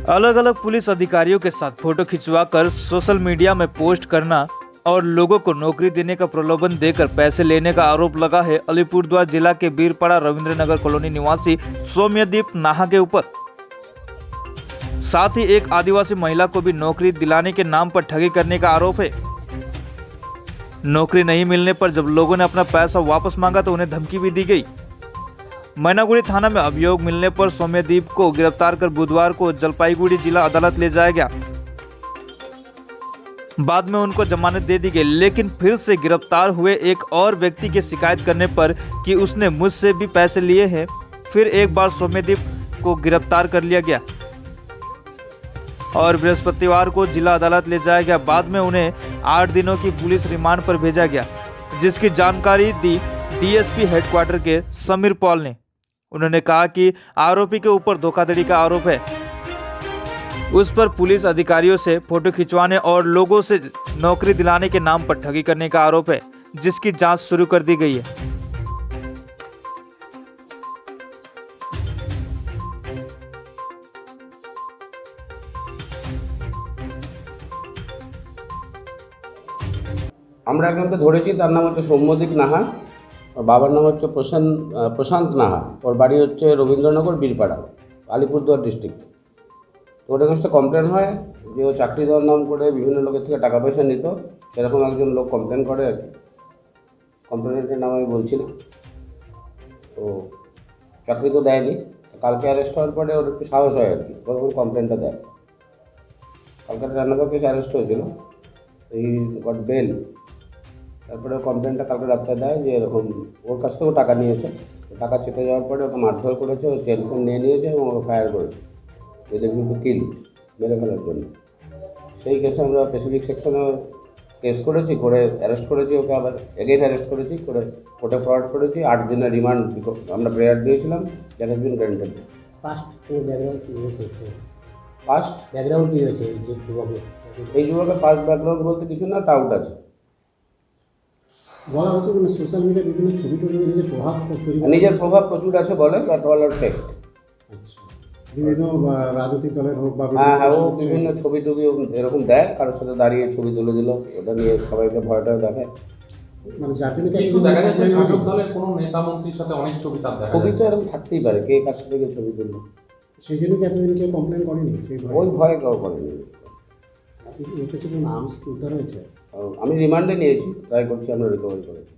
अलग अलग पुलिस अधिकारियों के साथ फोटो खिंचवाकर सोशल मीडिया में पोस्ट करना और लोगों को नौकरी देने का प्रलोभन देकर पैसे लेने का आरोप लगा है अलीपुरद्वार जिला के बीरपाड़ा रविंद्रनगर कॉलोनी निवासी सौम्यदीप नाहा के ऊपर। साथ ही एक आदिवासी महिला को भी नौकरी दिलाने के नाम पर ठगी करने का आरोप है। नौकरी नहीं मिलने पर जब लोगों ने अपना पैसा वापस मांगा तो उन्हें धमकी भी दी गई। मैनागुड़ी थाना में अभियोग मिलने पर सौम्यदीप को गिरफ्तार कर बुधवार को जलपाईगुड़ी जिला अदालत ले जाया गया। बाद में उनको जमानत दे दी गई, लेकिन फिर से गिरफ्तार हुए एक और व्यक्ति की शिकायत करने पर कि उसने मुझसे भी पैसे लिए हैं, फिर एक बार सौम्यदीप को गिरफ्तार कर लिया गया और बृहस्पतिवार को जिला अदालत ले जाया गया। बाद में उन्हें 8 दिनों की पुलिस रिमांड पर भेजा गया, जिसकी जानकारी दी डीएसपी हेडक्वार्टर के समीर पॉल ने। उन्होंने कहा कि आरोपी के ऊपर धोखाधड़ी का आरोप है। उस पर पुलिस अधिकारियों से फोटो खिंचवाने और लोगों से नौकरी दिलाने के नाम पर ठगी करने का आरोप है, जिसकी जांच शुरू कर दी गई है। আমরা একজনকে ধরেছি, তার নাম হচ্ছে সৌম্যদীপ নাহা, ওর বাবার নাম হচ্ছে প্রশান্ত নাহা, ওর বাড়ি হচ্ছে রবীন্দ্রনগর বীরপাড়া, আলিপুরদুয়ার ডিস্ট্রিক্ট। তো ওর এগেনস্টে কমপ্লেন হয় যে ও চাকরি দেওয়ার নাম করে বিভিন্ন লোকের থেকে টাকা পয়সা নিত, সেরকম একজন লোক কমপ্লেন করে আর কি। কমপ্লেনেন্টের নাম আমি বলছি না। তো চাকরি তো দেয়নি, কালকে অ্যারেস্ট হওয়ার পরে ওর একটু সাহস হয় আর কি, তখন কমপ্লেনটা দেয়। কালকে রান্নাঘর কেস অ্যারেস্ট হয়েছিল, এই গট বেল। তারপরে কমপ্লেনটা কালকে রাত্রে দেয় যে এরকম ওর কাছ থেকেও টাকা নিয়েছে, টাকা চেতে যাওয়ার পরে ওকে মারধর করেছে, ও চেন ফোন নিয়ে নিয়েছে এবং ওকে ফায়ার করেছে কিন্তু কিল মেরে ফেলার জন্য। সেই কেসে আমরা স্পেসিফিক সেকশনে কেস করেছি, করে অ্যারেস্ট করেছি, ওকে আবার এগেইন অ্যারেস্ট করেছি, করে কোর্টে ফরওয়ার্ড করেছি। 8 দিনের রিমান্ড আমরা প্রেয়ার দিয়েছিলাম, that has been granted. Past background কী হয়েছে? পাস্ট ব্যাকগ্রাউন্ড কী হয়েছে এই যে যুবকের? এই যুবকের পাস্ট ব্যাকগ্রাউন্ড বলতে কিছু না, টাউট আছে। বলা হচ্ছে মানে সোশ্যাল মিডিয়ায় বিভিন্ন ছবি টবি নিজের প্রভাব তৈরি নিজের প্রভাব প্রচুর আছে বলে, বাট অল আর ফেক। আচ্ছা, বিভিন্ন রাজনৈতিক দলের হোক বা হ্যাঁ, ও বিভিন্ন ছবি টবি এরকম দেয়, কারোর সাথে দাঁড়িয়ে ছবি তুলে দিল, ওটা নিয়ে সবাইকে ভয়টা দেখায়। মানে জাতীয় কিন্তু দেখা যাচ্ছে শাসক দলের কোনো নেতা মন্ত্রীর সাথে অনেক ছবি তার দেখা ছবি তো যায়। এরকম থাকতেই পারে, কে কার সাথে ছবি তুললো, সেই জন্য কি এতদিন কেউ কমপ্লেন করেনি? ওই ভয়ে কেউ করেনি। আপনি কি কোনো আর্মস উদ্ধার হয়েছে? আমি রিমান্ডে নিয়েছি, ট্রাই করছি, আমরা রিকভারি করেছি।